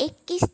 21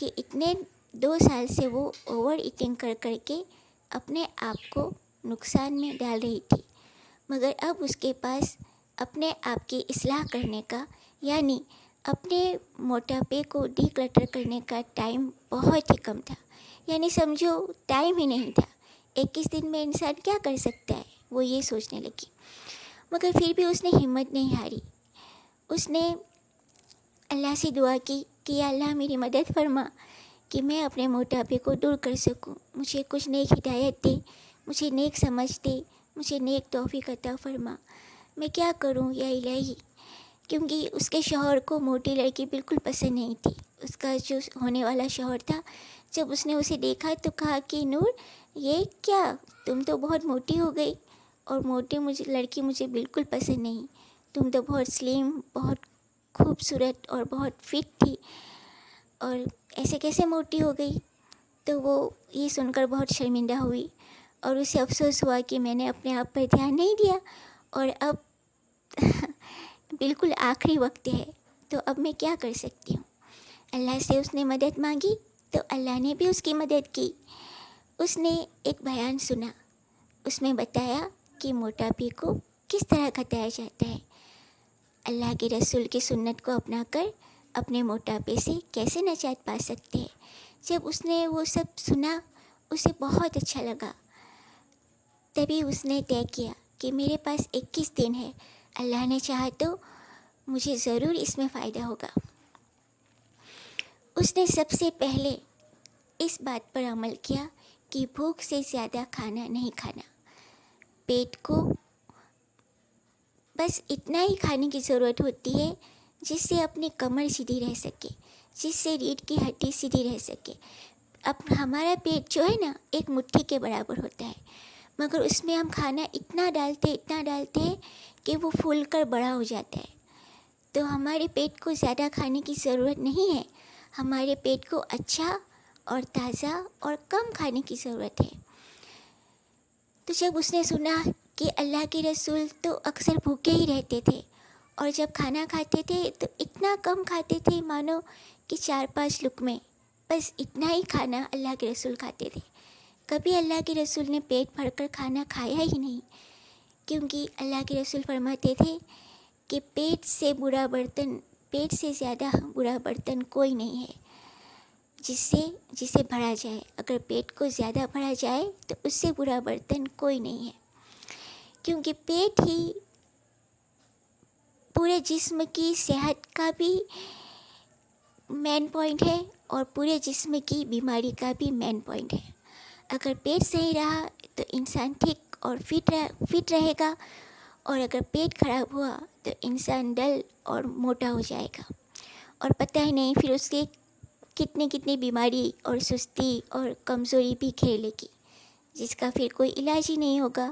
کہ اتنے 2 سال سے وہ اوور ایٹنگ کر کر کے اپنے آپ کو نقصان میں ڈال رہی تھی، مگر اب اس کے پاس اپنے آپ کی اصلاح کرنے کا، یعنی اپنے موٹاپے کو ڈی کلٹر کرنے کا ٹائم بہت ہی کم تھا، یعنی سمجھو ٹائم ہی نہیں تھا۔ 21 دن میں انسان کیا کر سکتا ہے، وہ یہ سوچنے لگی۔ مگر پھر بھی اس نے ہمت نہیں ہاری۔ اس نے اللہ سے دعا کی کہ یا اللہ میری مدد فرما کہ میں اپنے موٹاپے کو دور کر سکوں، مجھے کچھ نیک ہدایت دے، مجھے نیک سمجھ دے، مجھے نیک توفیق عطا فرما، میں کیا کروں یا الہی۔ کیونکہ اس کے شوہر کو موٹی لڑکی بالکل پسند نہیں تھی۔ اس کا جو ہونے والا شوہر تھا، جب اس نے اسے دیکھا تو کہا کہ نور یہ کیا، تم تو بہت موٹی ہو گئی، اور موٹی لڑکی مجھے بالکل پسند نہیں، تم تو بہت سلیم، بہت خوبصورت اور بہت فٹ تھی، اور ایسے کیسے موٹی ہو گئی۔ تو وہ یہ سن کر بہت شرمندہ ہوئی، اور اسے افسوس ہوا کہ میں نے اپنے آپ پر دھیان نہیں دیا، اور اب بالکل آخری وقت ہے، تو اب میں کیا کر سکتی ہوں۔ اللہ سے اس نے مدد مانگی تو اللہ نے بھی اس کی مدد کی۔ اس نے ایک بیان سنا، اس میں بتایا کہ موٹاپے کو کس طرح گھٹایا جاتا ہے، اللہ کے رسول کی سنت کو اپنا کر اپنے موٹاپے سے کیسے نجات پا سکتے ہیں۔ جب اس نے وہ سب سنا اسے بہت اچھا لگا، تبھی اس نے طے کیا کہ میرے پاس 21 دن ہے، اللہ نے چاہا تو مجھے ضرور اس میں فائدہ ہوگا۔ اس نے سب سے پہلے اس بات پر عمل کیا کہ بھوک سے زیادہ کھانا نہیں کھانا، پیٹ کو بس اتنا ہی کھانے کی ضرورت ہوتی ہے جس سے اپنی کمر سیدھی رہ سکے، جس سے ریڑھ کی ہڈی سیدھی رہ سکے۔ اب ہمارا پیٹ جو ہے نا ایک مٹھی کے برابر ہوتا ہے، مگر اس میں ہم کھانا اتنا ڈالتے ہیں کہ وہ پھول کر بڑا ہو جاتا ہے۔ تو ہمارے پیٹ کو زیادہ کھانے کی ضرورت نہیں ہے، ہمارے پیٹ کو اچھا اور تازہ اور کم کھانے کی ضرورت ہے۔ تو جب اس نے سنا کہ اللہ کے رسول تو اکثر بھوکے ہی رہتے تھے، اور جب کھانا کھاتے تھے تو اتنا کم کھاتے تھے، مانو کہ 4-5 لقمے، بس اتنا ہی کھانا اللہ کے رسول کھاتے تھے۔ کبھی اللہ کے رسول نے پیٹ بھر کر کھانا کھایا ہی نہیں، کیونکہ اللہ کے رسول فرماتے تھے کہ پیٹ سے زیادہ برا برتن کوئی نہیں ہے جسے بھرا جائے۔ اگر پیٹ کو زیادہ بھرا جائے تو اس سے برا برتن کوئی نہیں ہے، کیونکہ پیٹ ہی پورے جسم کی صحت کا بھی مین پوائنٹ ہے، اور پورے جسم کی بیماری کا بھی مین پوائنٹ ہے۔ اگر پیٹ صحیح رہا تو انسان ٹھیک اور فٹ رہے گا، اور اگر پیٹ خراب ہوا تو انسان ڈل اور موٹا ہو جائے گا، اور پتہ ہی نہیں پھر اس کے کتنی بیماری اور سستی اور کمزوری بھی گھیر لے گی، جس کا پھر کوئی علاج ہی نہیں ہوگا۔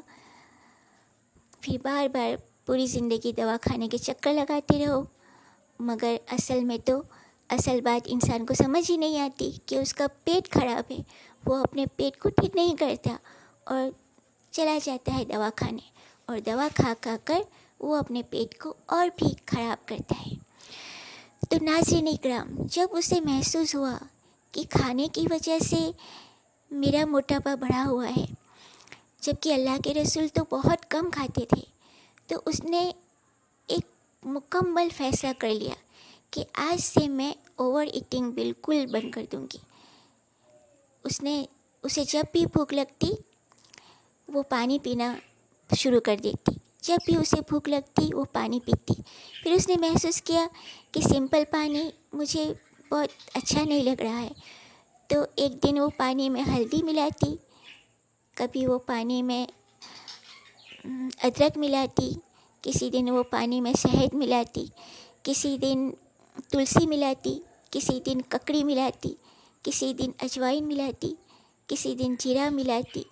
پھر بار بار پوری زندگی دوا کھانے کے چکر لگاتے رہو، مگر اصل بات انسان کو سمجھ ہی نہیں آتی کہ اس کا پیٹ خراب ہے، وہ اپنے پیٹ کو ٹھیک نہیں کرتا اور چلا جاتا ہے دوا کھانے، اور دوا کھا کر وہ اپنے پیٹ کو اور بھی خراب کرتا ہے۔ تو ناظرین اکرام، جب اسے محسوس ہوا کہ کھانے کی وجہ سے میرا موٹاپا بڑھا ہوا ہے، جبکہ اللہ کے رسول تو بہت کم کھاتے تھے، تو اس نے ایک مکمل فیصلہ کر لیا کہ آج سے میں اوور ایٹنگ بالکل بند کر دوں گی۔ اسے جب بھی بھوک لگتی وہ پانی پینا شروع کر دیتی، جب بھی اسے بھوک لگتی وہ پانی پیتی۔ پھر اس نے محسوس کیا کہ سمپل پانی مجھے بہت اچھا نہیں لگ رہا ہے، تو ایک دن وہ پانی میں ہلدی ملاتی، کبھی وہ پانی میں ادرک ملاتی، کسی دن وہ پانی میں شہد ملاتی، کسی دن تلسی ملاتی، کسی دن ککڑی ملاتی، کسی دن اجوائن ملاتی، کسی دن جیرا ملاتی،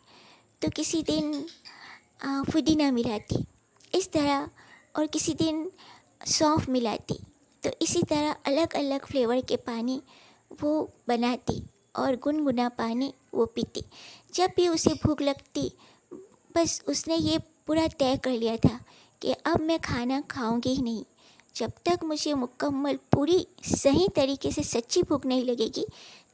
تو کسی دن پودینہ ملاتی، اس طرح، اور کسی دن سونف ملاتی۔ تو اسی طرح الگ الگ فلیور کے پانی وہ بناتی اور گنگنا پانی وہ پیتی۔ جب بھی اسے بھوک لگتی، بس اس نے یہ پورا طے کر لیا تھا کہ اب میں کھانا کھاؤں گی ہی نہیں، جب تک مجھے مکمل پوری صحیح طریقے سے سچی بھوک نہیں لگے گی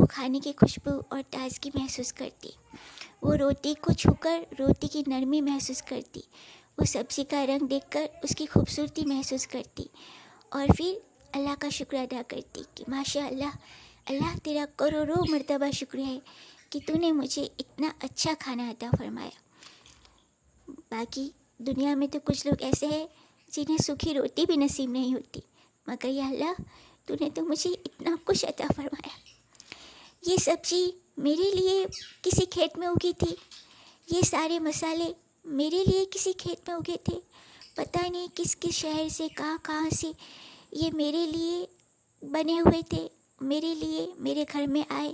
وہ کھانے کی خوشبو اور تازگی محسوس کرتی، وہ روٹی کو چھو کر روٹی کی نرمی محسوس کرتی، وہ سبزی کا رنگ دیکھ کر اس کی خوبصورتی محسوس کرتی، اور پھر اللہ کا شکر ادا کرتی کہ ماشاء اللہ، اللہ تیرا کروڑوں مرتبہ شکر ہے کہ تو نے مجھے اتنا اچھا کھانا عطا فرمایا۔ باقی دنیا میں تو کچھ لوگ ایسے ہیں جنہیں سوکھی روٹی بھی نصیب نہیں ہوتی، مگر یا اللہ، تو نے تو مجھے اتنا کچھ عطا فرمایا۔ یہ سبزی میرے لیے کسی کھیت میں اگی تھی، یہ سارے مسالے میرے لیے کسی کھیت میں اگے تھے، پتہ نہیں کس کس شہر سے، کہاں سے یہ میرے لیے بنے ہوئے تھے، میرے لیے میرے گھر میں آئے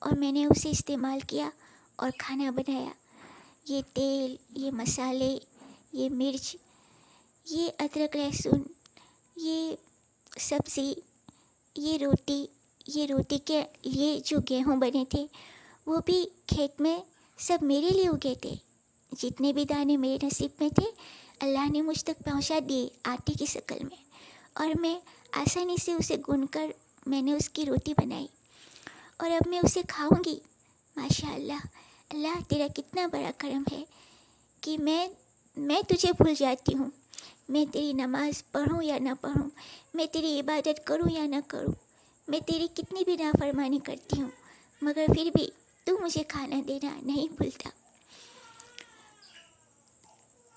اور میں نے اسے استعمال کیا اور کھانا بنایا۔ یہ تیل، یہ مسالے، یہ مرچ، یہ ادرک لہسن، یہ سبزی، یہ روٹی کے لیے جو گیہوں بنے تھے وہ بھی کھیت میں سب میرے لیے اگے تھے۔ جتنے بھی دانے میرے نصیب میں تھے اللہ نے مجھ تک پہنچا دیے آٹے کی شکل میں، اور میں آسانی سے اسے گون کر میں نے اس کی روٹی بنائی، اور اب میں اسے کھاؤں گی۔ ماشاء اللہ، اللہ تیرا کتنا بڑا کرم ہے کہ میں تجھے بھول جاتی ہوں، میں تیری نماز پڑھوں یا نہ پڑھوں، میں تیری عبادت کروں یا نہ کروں، میں تیری کتنی بھی نافرمانی کرتی ہوں، مگر پھر بھی تو مجھے کھانا دینا نہیں بھولتا۔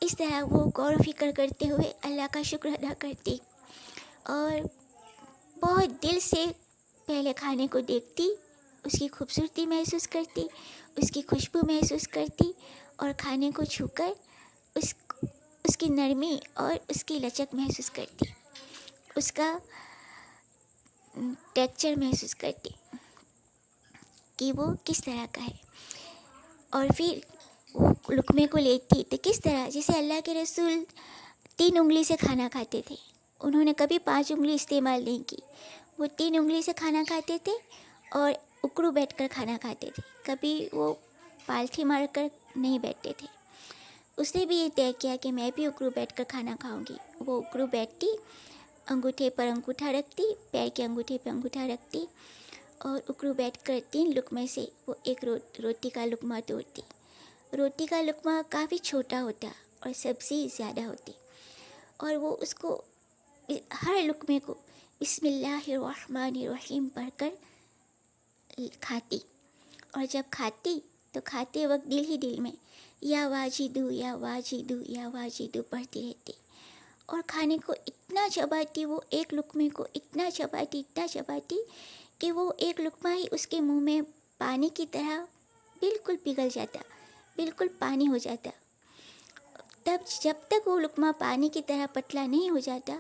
اس طرح وہ غور و فکر کرتے ہوئے اللہ کا شکر ادا کرتی، اور بہت دل سے پہلے کھانے کو دیکھتی، اس کی خوبصورتی محسوس کرتی، اس کی خوشبو محسوس کرتی، اور کھانے کو چھو کر اس کی نرمی اور اس کی لچک محسوس کرتی، اس کا ٹیکسچر محسوس کرتی کہ وہ کس طرح کا ہے، اور پھر وہ لقمے کو لیتی تو کس طرح، جیسے اللہ کے رسول 3 انگلی سے کھانا کھاتے تھے، انہوں نے کبھی 5 انگلی استعمال نہیں کی، وہ 3 انگلی سے کھانا کھاتے تھے اور اکڑو بیٹھ کر کھانا کھاتے تھے، کبھی وہ پالتھی مار کر نہیں بیٹھتے تھے۔ اس نے بھی یہ طے کیا کہ میں بھی اکڑو بیٹھ کر کھانا کھاؤں گی۔ وہ اکڑو بیٹھتی، انگوٹھے پر انگوٹھا رکھتی، پیر کے انگوٹھے پر انگوٹھا رکھتی، اور اکڑو بیٹھ کر 3 لقمے سے وہ ایک روٹی کا لقمہ توڑتی۔ روٹی کا لقمہ کافی چھوٹا ہوتا اور سبزی زیادہ ہوتی، اور وہ اس کو ہر لقمے کو بسم اللہ الرحمن الرحیم پڑھ کر کھاتی، اور جب کھاتی تو کھاتے وقت دل ہی دل میں یا واجدو یا واجدو یا واجدو پڑھتی رہتی، اور کھانے کو اتنا چباتی، وہ ایک لقمے کو اتنا چباتی کہ وہ ایک لقمہ ہی اس کے منہ میں پانی کی طرح بالکل پگھل جاتا، بالکل پانی ہو جاتا۔ تب جب تک وہ لقمہ پانی کی طرح پتلا نہیں ہو جاتا،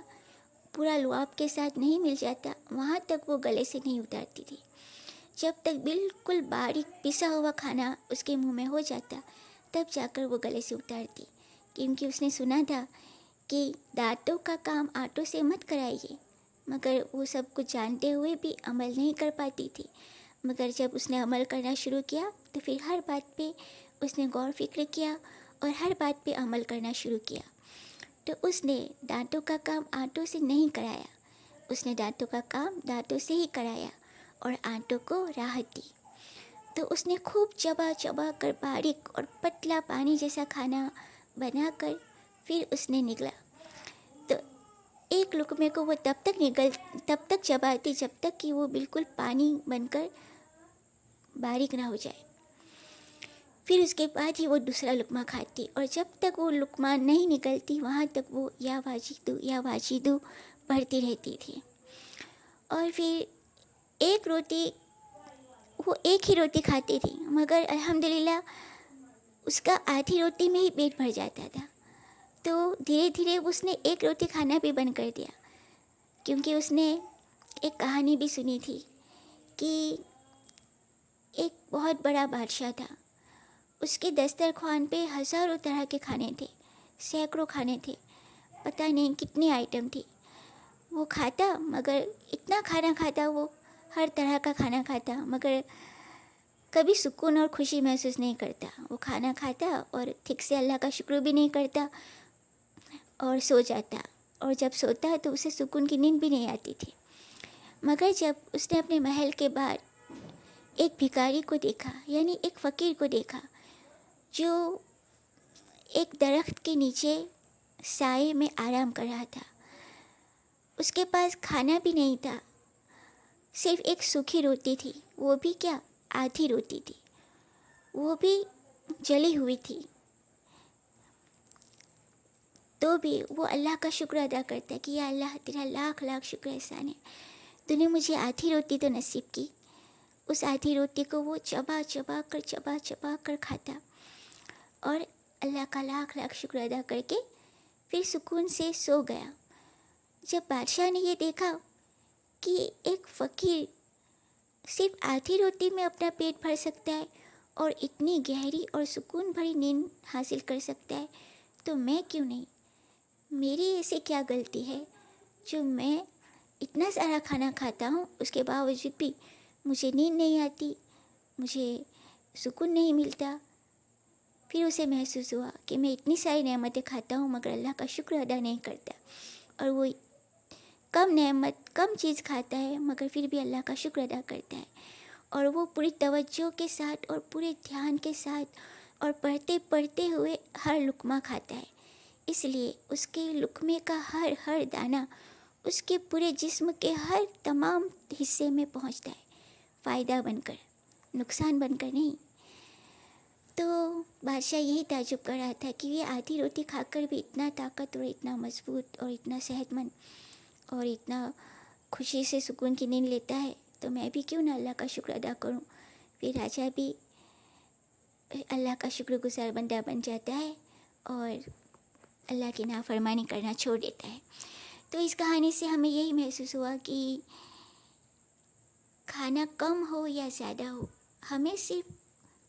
پورا لعاب کے ساتھ نہیں مل جاتا، وہاں تک وہ گلے سے نہیں اتارتی تھی۔ جب تک بالکل باریک پسا ہوا کھانا اس کے منہ میں ہو جاتا، تب جا کر وہ گلے سے اتارتی، کیونکہ اس نے سنا تھا کہ دانتوں کا کام آٹوں سے مت کرائیے، مگر وہ سب کچھ جانتے ہوئے بھی عمل نہیں کر پاتی تھی۔ مگر جب اس نے عمل کرنا شروع کیا تو پھر ہر بات پہ اس نے غور فکر کیا اور ہر بات پہ عمل کرنا شروع کیا، تو اس نے دانتوں کا کام آٹوں سے نہیں کرایا، اس نے دانتوں کا کام دانتوں سے ہی کرایا اور آٹوں کو راحت دی۔ تو اس نے خوب چبا کر باریک اور پتلا پانی جیسا کھانا بنا کر پھر اس نے نگلا۔ تو ایک لقمے کو وہ تب تک چباتی جب تک کہ وہ بالکل پانی بن کر باریک نہ ہو جائے، پھر اس کے بعد ہی وہ دوسرا لقمہ کھاتی، اور جب تک وہ لقمہ نہیں نکلتی وہاں تک وہ یا واجدو پڑھتی رہتی تھی۔ اور پھر وہ ایک ہی روٹی کھاتی تھی، مگر الحمدللہ اس کا آدھی روٹی میں ہی پیٹ بھر جاتا تھا۔ تو دھیرے دھیرے اس نے ایک روٹی کھانا بھی بند کر دیا، کیونکہ اس نے ایک کہانی بھی سنی تھی کہ ایک بہت بڑا بادشاہ تھا، اس کے دسترخوان پہ ہزاروں طرح کے کھانے تھے، سینکڑوں کھانے تھے، پتہ نہیں کتنی آئٹم تھی۔ وہ کھاتا، مگر اتنا کھانا کھاتا، وہ ہر طرح کا کھانا کھاتا، مگر کبھی سکون اور خوشی محسوس نہیں کرتا۔ وہ کھانا کھاتا اور ٹھیک سے اللہ کا شکر بھی نہیں کرتا اور سو جاتا، اور جب سوتا تو اسے سکون کی نیند بھی نہیں آتی تھی۔ مگر جب اس نے اپنے محل کے باہر ایک بھکاری کو دیکھا، یعنی ایک فقیر کو دیکھا جو ایک درخت کے نیچے سائے میں آرام کر رہا تھا. اس کے پاس کھانا بھی نہیں تھا، صرف ایک سوکھی روٹی تھی، وہ بھی کیا، آدھی روٹی تھی، وہ بھی جلی ہوئی تھی. تو بھی وہ اللہ کا شکر ادا کرتا ہے کہ یا اللہ تیرا لاکھ لاکھ شکر احسان ہے، تو نے مجھے آدھی روٹی تو نصیب کی. اس آدھی روٹی کو وہ چبا چبا کر کھاتا اور اللہ کا لاکھ لاکھ شکر ادا کر کے پھر سکون سے سو گیا. جب بادشاہ نے یہ دیکھا کہ ایک فقیر صرف آدھی روٹی میں اپنا پیٹ بھر سکتا ہے اور اتنی گہری اور سکون بھری نیند حاصل کر سکتا ہے، تو میں کیوں نہیں؟ میری ایسی کیا غلطی ہے جو میں اتنا سارا کھانا کھاتا ہوں، اس کے باوجود بھی مجھے نیند نہیں آتی، مجھے سکون نہیں ملتا. پھر اسے محسوس ہوا کہ میں اتنی ساری نعمتیں کھاتا ہوں مگر اللہ کا شکر ادا نہیں کرتا، اور وہ کم نعمت کم چیز کھاتا ہے مگر پھر بھی اللہ کا شکر ادا کرتا ہے، اور وہ پوری توجہ کے ساتھ اور پورے دھیان کے ساتھ اور پڑھتے ہوئے ہر لقمہ کھاتا ہے. اس لیے اس کے لقمے کا ہر دانہ اس کے پورے جسم کے ہر تمام حصے میں پہنچتا ہے، فائدہ بن کر، نقصان بن کر نہیں. تو بادشاہ یہی تعجب کر رہا تھا کہ یہ آدھی روٹی کھا کر بھی اتنا طاقت اور اتنا مضبوط اور اتنا صحت مند اور اتنا خوشی سے سکون کی نیند لیتا ہے، تو میں بھی کیوں نہ اللہ کا شکر ادا کروں. پھر راجا بھی اللہ کا شکر گزار بندہ بن جاتا ہے اور اللہ کی نافرمانی کرنا چھوڑ دیتا ہے. تو اس کہانی سے ہمیں یہی محسوس ہوا کہ کھانا کم ہو یا زیادہ ہو، ہمیں صرف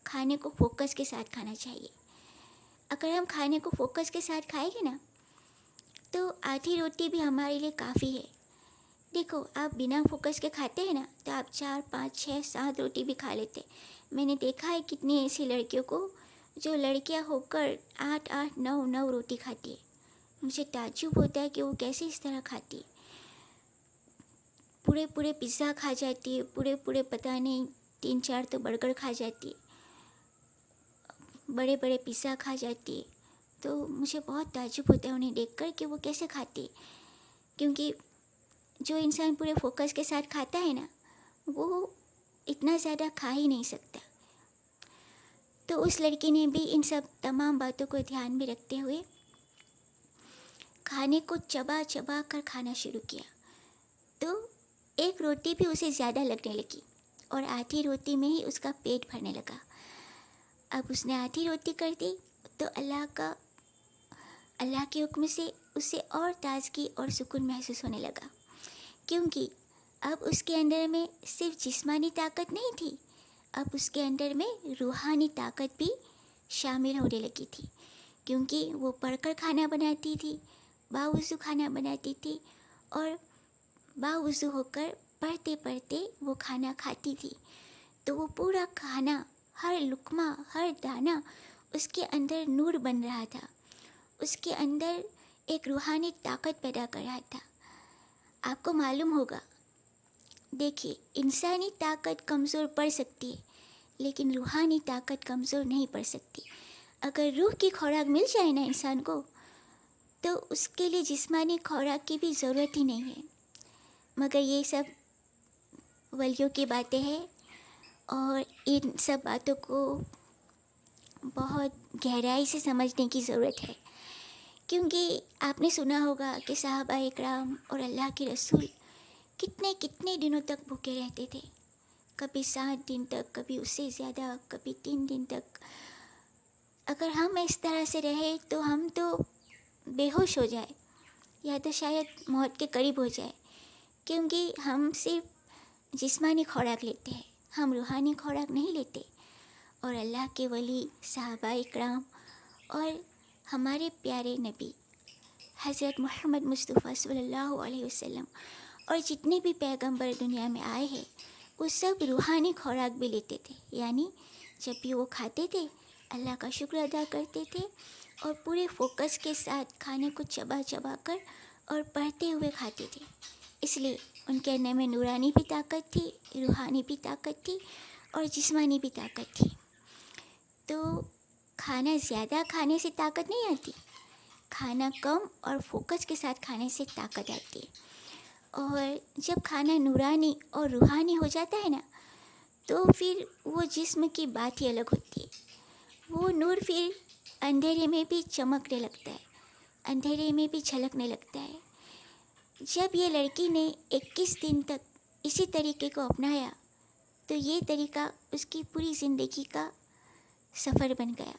کھانے کو فوکس کے ساتھ کھانا چاہیے. اگر ہم کھانے کو فوکس کے ساتھ کھائیں گے نا تو آدھی روٹی بھی ہمارے لیے کافی ہے. دیکھو، آپ بنا فوکس کے کھاتے ہیں نا تو آپ 4 5 6 7 روٹی بھی کھا لیتے. میں نے دیکھا ہے کتنی ایسی لڑکیوں کو جو لڑکیاں ہو کر 8 8 9 روٹی کھاتی ہے. مجھے تعجب ہوتا ہے کہ وہ کیسے اس طرح کھاتی ہے. پورے پیزا کھا جاتی ہے، پورے پتہ نہیں 3 4 تو برگر کھا جاتی ہے، بڑے پیزا کھا جاتی ہے. تو مجھے بہت تعجب ہوتا ہے انہیں دیکھ کر کہ وہ کیسے کھاتی ہے. کیونکہ جو انسان پورے فوکس کے ساتھ کھاتا ہے نا وہ اتنا زیادہ کھا ہی نہیں سکتا. تو اس لڑکی نے بھی ان سب تمام باتوں کو دھیان میں رکھتے ہوئے کھانے کو چبا کر کھانا شروع کیا. تو ایک روٹی بھی اسے زیادہ لگنے لگی اور آدھی روٹی میں ہی اس کا پیٹ بھرنے لگا. اب اس نے آدھی روٹی کر دی تو اللہ کے حکم سے اسے اور تازگی اور سکون محسوس ہونے لگا. کیونکہ اب اس کے اندر میں صرف جسمانی طاقت نہیں تھی، اب اس کے اندر میں روحانی طاقت بھی شامل ہونے لگی تھی. کیونکہ وہ پڑھ کر کھانا بناتی تھی، باوضو کھانا بناتی تھی، اور باوضو ہو کر پڑھتے وہ کھانا کھاتی تھی. تو وہ پورا کھانا، ہر لقمہ ہر دانہ اس کے اندر نور بن رہا تھا، اس کے اندر ایک روحانی طاقت پیدا کر رہا تھا. آپ کو معلوم ہوگا، دیکھیے، انسانی طاقت کمزور پڑ سکتی ہے لیکن روحانی طاقت کمزور نہیں پڑ سکتی. اگر روح کی خوراک مل جائے نا انسان کو تو اس کے لیے جسمانی خوراک کی بھی ضرورت ہی نہیں ہے. مگر یہ سب ولیوں کی باتیں ہیں اور ان سب باتوں کو بہت گہرائی سے سمجھنے کی ضرورت ہے. کیونکہ آپ نے سنا ہوگا کہ صحابہ اکرام اور اللہ کے رسول کتنے دنوں تک بھوکے رہتے تھے. کبھی 7 دن تک، کبھی اس سے زیادہ، کبھی 3 دن تک. اگر ہم اس طرح سے رہے تو ہم تو بے ہوش ہو جائے یا تو شاید موت کے قریب ہو جائے. کیونکہ ہم صرف جسمانی خوراک لیتے ہیں، ہم روحانی خوراک نہیں لیتے. اور اللہ کے ولی صحابہ اکرام اور ہمارے پیارے نبی حضرت محمد مصطفیٰ صلی اللہ علیہ وسلم اور جتنے بھی پیغمبر دنیا میں آئے ہیں وہ سب روحانی خوراک بھی لیتے تھے. یعنی جب بھی وہ کھاتے تھے اللہ کا شکر ادا کرتے تھے اور پورے فوکس کے ساتھ کھانے کو چبا کر اور پڑھتے ہوئے کھاتے تھے. اس لیے ان کے اندر میں نورانی بھی طاقت تھی، روحانی بھی طاقت تھی، اور جسمانی بھی طاقت تھی. تو کھانا زیادہ کھانے سے طاقت نہیں آتی، کھانا کم اور فوکس کے ساتھ کھانے سے طاقت آتی ہے. اور جب کھانا نورانی اور روحانی ہو جاتا ہے نا، تو پھر وہ جسم کی بات ہی الگ ہوتی ہے. وہ نور پھر اندھیرے میں بھی چمکنے لگتا ہے، اندھیرے میں بھی جھلکنے لگتا ہے. جب یہ لڑکی نے 21 دن تک اسی طریقے کو اپنایا تو یہ طریقہ اس کی پوری زندگی کا سفر بن گیا،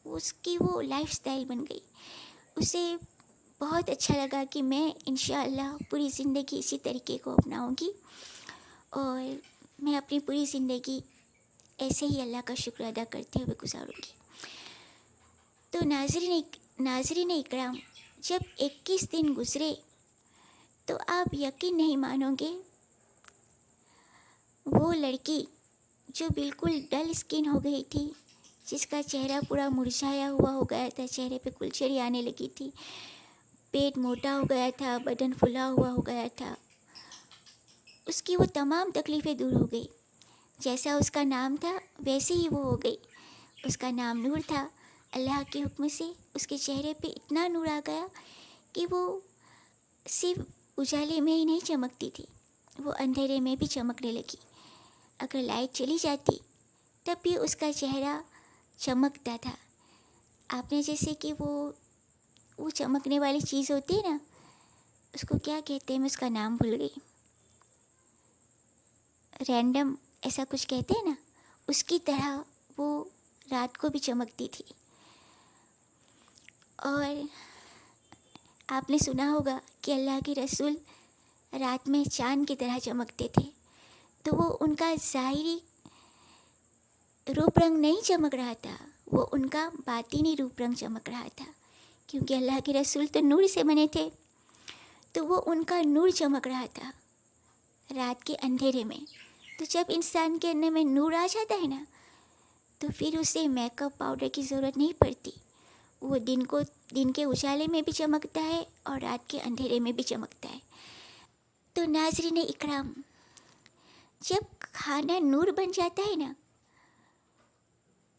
اس کی وہ لائف سٹائل بن گئی. اسے بہت اچھا لگا کہ میں انشاءاللہ پوری زندگی اسی طریقے کو اپناؤں گی، اور میں اپنی پوری زندگی ایسے ہی اللہ کا شکر ادا کرتے ہوئے گزاروں گی. تو ناظرین اکرام، جب 21 دن گزرے تو آپ یقین نہیں مانو گے، وہ لڑکی جو بالکل ڈل اسکن ہو گئی تھی، جس کا چہرہ پورا مرجھایا ہوا ہو گیا تھا، چہرے پہ کلچڑی آنے لگی تھی، پیٹ موٹا ہو گیا تھا، بدن پھلا ہوا ہو گیا تھا، اس کی وہ تمام تکلیفیں دور ہو گئی. جیسا اس کا نام تھا ویسے ہی وہ ہو گئی. اس کا نام نور تھا. اللہ کے حکم سے اس کے چہرے پہ اتنا نور آ گیا کہ وہ صرف اجالے میں ہی نہیں چمکتی تھی، وہ اندھیرے میں بھی چمکنے لگی. اگر لائٹ چلی جاتی تب بھی اس کا چہرہ چمکتا تھا. آپ نے جیسے کہ وہ چمکنے والی چیز ہوتی ہے نا، اس کو کیا کہتے ہیں، میں اس کا نام بھول گئی، رینڈم ایسا کچھ کہتے ہیں نا، اس کی طرح وہ رات کو بھی چمکتی تھی. اور آپ نے سنا ہوگا کہ اللہ کے رسول رات میں چاند کی طرح چمکتے تھے. تو وہ ان کا ظاہری روپ رنگ نہیں چمک رہا تھا، وہ ان کا باطینی روپ رنگ چمک رہا تھا، کیونکہ اللہ کے رسول تو نور سے بنے تھے. تو وہ ان کا نور چمک رہا تھا رات کے اندھیرے میں. تو جب انسان کے اندر میں نور آ جاتا ہے نا، تو پھر اسے میک اپ پاؤڈر کی ضرورت نہیں پڑتی. وہ دن کے اجالے میں بھی چمکتا ہے اور رات کے اندھیرے میں بھی چمکتا ہے. تو ناظرین اکرام، جب کھانا نور بن جاتا ہے نا،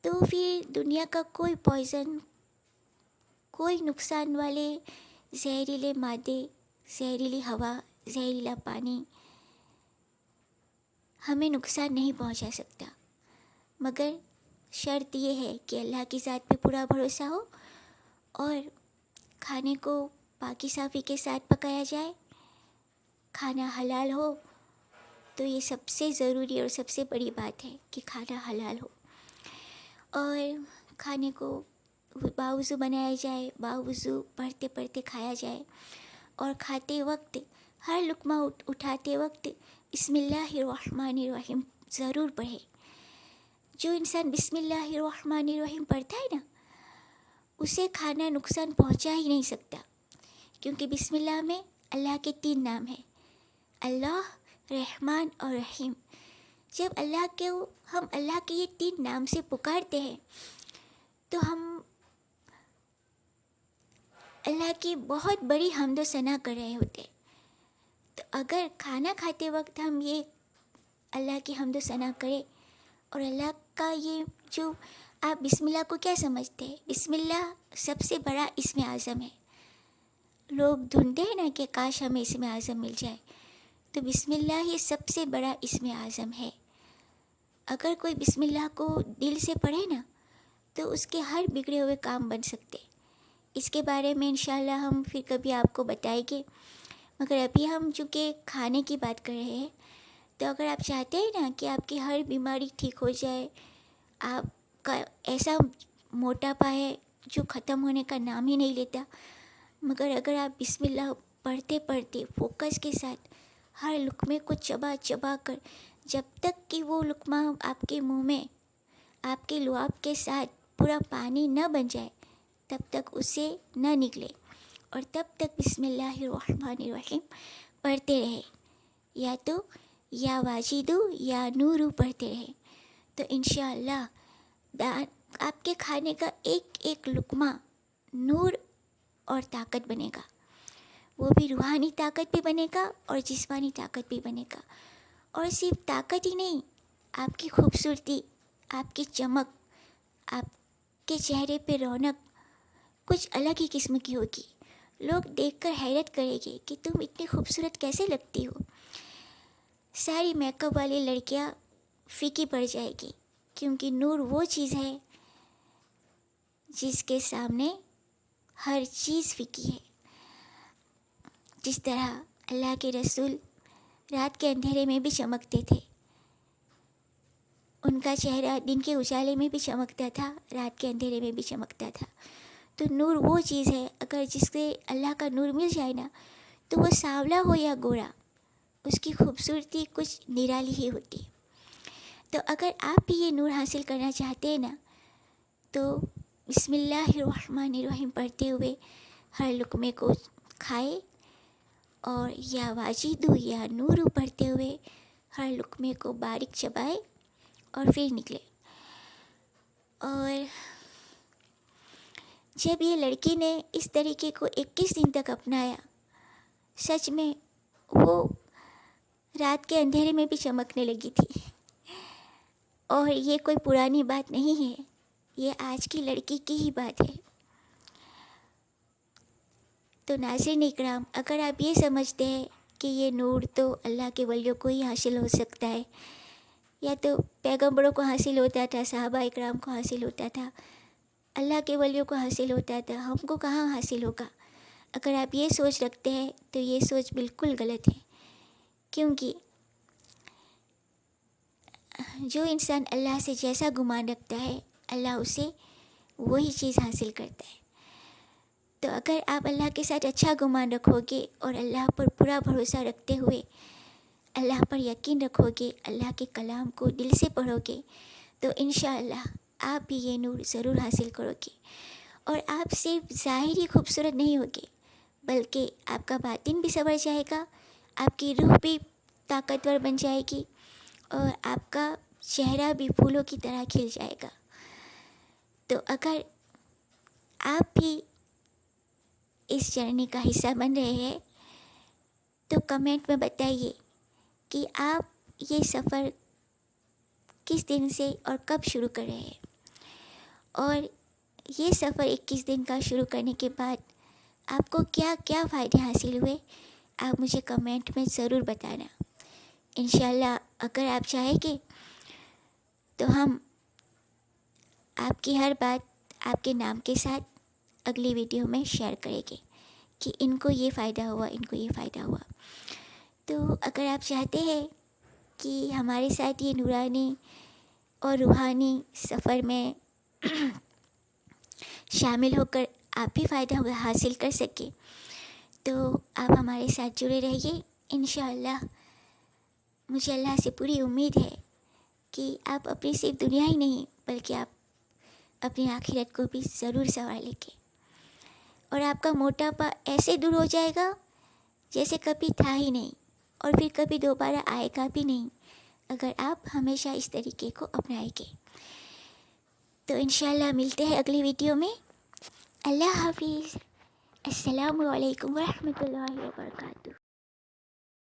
تو پھر دنیا کا کوئی پوائزن، کوئی نقصان والے زہریلے مادے، زہریلی ہوا، زہریلا پانی ہمیں نقصان نہیں پہنچا سکتا. مگر شرط یہ ہے کہ اللہ کی ذات پہ پورا بھروسہ ہو اور کھانے کو پاکی صافی کے ساتھ پکایا جائے، کھانا حلال ہو. تو یہ سب سے ضروری اور سب سے بڑی بات ہے کہ کھانا حلال ہو، اور کھانے کو باوضو بنایا جائے، باوضو پڑھتے پڑھتے کھایا جائے. اور کھاتے وقت، ہر لقمہ اٹھاتے وقت بسم اللہ الرحمن الرحیم ضرور پڑھے. جو انسان بسم اللہ الرحمن الرحیم پڑھتا ہے نا، اسے کھانا نقصان پہنچا ہی نہیں سکتا، کیونکہ بسم اللہ میں اللہ کے 3 نام ہیں، اللہ، رحمان اور رحیم. جب ہم اللہ کے یہ 3 نام سے پکارتے ہیں تو ہم اللہ کی بہت بڑی حمد و ثنا کر رہے ہوتے. تو اگر کھانا کھاتے وقت ہم یہ اللہ کی حمد و ثنا کریں، اور اللہ کا یہ جو آپ بسم اللہ کو کیا سمجھتے ہیں، بسم اللہ سب سے بڑا اسم اعظم ہے. لوگ ڈھونڈتے ہیں نا کہ کاش ہمیں اسم اعظم مل جائے، تو بسم اللہ یہ سب سے بڑا اسم اعظم ہے. اگر کوئی بسم اللہ کو دل سے پڑھے نا، تو اس کے ہر بگڑے ہوئے کام بن سکتے. اس کے بارے میں انشاءاللہ ہم پھر کبھی آپ کو بتائیں گے. مگر ابھی ہم چونکہ کھانے کی بات کر رہے ہیں، تو اگر آپ چاہتے ہیں نا کہ آپ کی ہر بیماری ٹھیک ہو جائے، آپ کا ایسا موٹاپا ہے جو ختم ہونے کا نام ہی نہیں لیتا، مگر اگر آپ بسم اللہ پڑھتے پڑھتے فوکس کے ساتھ ہر لقمے کو چبا چبا کر، جب تک کہ وہ لقمہ آپ کے منہ میں آپ کے لعاب کے ساتھ پورا پانی نہ بن جائے، تب تک اسے نہ نکلے، اور تب تک بسم اللہ الرحمن الرحیم پڑھتے رہے، یا تو یا واجدو یا نورو پڑھتے رہے. تو انشاءاللہ آپ کے کھانے کا ایک ایک لقمہ نور اور طاقت بنے گا. وہ بھی روحانی طاقت بھی بنے گا اور جسمانی طاقت بھی بنے گا. اور صرف طاقت ہی نہیں، آپ کی خوبصورتی، آپ کی چمک، آپ کے چہرے پہ رونق کچھ الگ ہی قسم کی ہوگی. لوگ دیکھ کر حیرت کریں گے کہ تم اتنی خوبصورت کیسے لگتی ہو. ساری میک اپ والی لڑکیاں پھیکی پڑ جائے گی، کیونکہ نور وہ چیز ہے جس کے سامنے ہر چیز پھیکی ہے. جس طرح اللہ کے رسول رات کے اندھیرے میں بھی چمکتے تھے، ان کا چہرہ دن کے اجالے میں بھی چمکتا تھا، رات کے اندھیرے میں بھی چمکتا تھا. تو نور وہ چیز ہے، اگر جس سے اللہ کا نور مل جائے نا، تو وہ سانولا ہو یا گورا، اس کی خوبصورتی کچھ نرالی ہی ہوتی. تو اگر آپ بھی یہ نور حاصل کرنا چاہتے ہیں نا، تو بسم اللہ الرحمن الرحیم پڑھتے ہوئے ہر لقمے کو کھائے، اور یا واجدو یا نور پڑھتے ہوئے ہر لقمے کو باریک چبائے اور پھر نکلے. اور جب یہ لڑکی نے اس طریقے کو 21 دن تک اپنایا، سچ میں وہ رات کے اندھیرے میں بھی چمکنے لگی تھی. اور یہ کوئی پرانی بات نہیں ہے، یہ آج کی لڑکی کی ہی بات ہے. تو ناظرین اکرام، اگر آپ یہ سمجھتے ہیں کہ یہ نور تو اللہ کے ولیوں کو ہی حاصل ہو سکتا ہے، یا تو پیغمبروں کو حاصل ہوتا تھا، صحابہ اکرام کو حاصل ہوتا تھا، اللہ کے ولیوں کو حاصل ہوتا تھا، ہم کو کہاں حاصل ہوگا، اگر آپ یہ سوچ رکھتے ہیں تو یہ سوچ بالکل غلط ہے. کیونکہ جو انسان اللہ سے جیسا گمان رکھتا ہے، اللہ اسے وہی چیز حاصل کرتا ہے. تو اگر آپ اللہ کے ساتھ اچھا گمان رکھو گے اور اللہ پر پورا بھروسہ رکھتے ہوئے اللہ پر یقین رکھو گے، اللہ کے کلام کو دل سے پڑھو گے، تو انشاءاللہ آپ بھی یہ نور ضرور حاصل کرو گے. اور آپ صرف ظاہری خوبصورت نہیں ہوگے، بلکہ آپ کا باطن بھی سنور جائے گا، آپ کی روح بھی طاقتور بن جائے گی، اور آپ کا چہرہ بھی پھولوں کی طرح کھل جائے گا. تو اگر آپ بھی اس جرنی کا حصہ بن رہے ہیں تو کمنٹ میں بتائیے کہ آپ یہ سفر کس دن سے اور کب شروع کر رہے ہیں. اور یہ سفر 21 دن کا شروع کرنے کے بعد آپ کو کیا کیا فائدے حاصل ہوئے، آپ مجھے کمنٹ میں ضرور بتانا. انشاءاللہ اگر آپ چاہیں گے تو ہم آپ کی ہر بات آپ کے نام کے ساتھ اگلی ویڈیو میں شیئر کریں گے کہ ان کو یہ فائدہ ہوا، ان کو یہ فائدہ ہوا. تو اگر آپ چاہتے ہیں کہ ہمارے ساتھ یہ نورانی اور روحانی سفر میں شامل ہو کر آپ بھی فائدہ حاصل کر سکیں، تو آپ ہمارے ساتھ جڑے رہیے. انشاءاللہ مجھے اللہ سے پوری امید ہے کہ آپ اپنی صرف دنیا ہی نہیں بلکہ آپ اپنی آخرت کو بھی ضرور سنوار لیں گے، اور آپ کا موٹاپا ایسے دور ہو جائے گا جیسے کبھی تھا ہی نہیں، اور پھر کبھی دوبارہ آئے گا بھی نہیں، اگر آپ ہمیشہ اس طریقے کو اپنائیں گے. تو انشاءاللہ ملتے ہیں اگلی ویڈیو میں. اللہ حافظ. السلام علیکم ورحمۃ اللہ وبرکاتہ.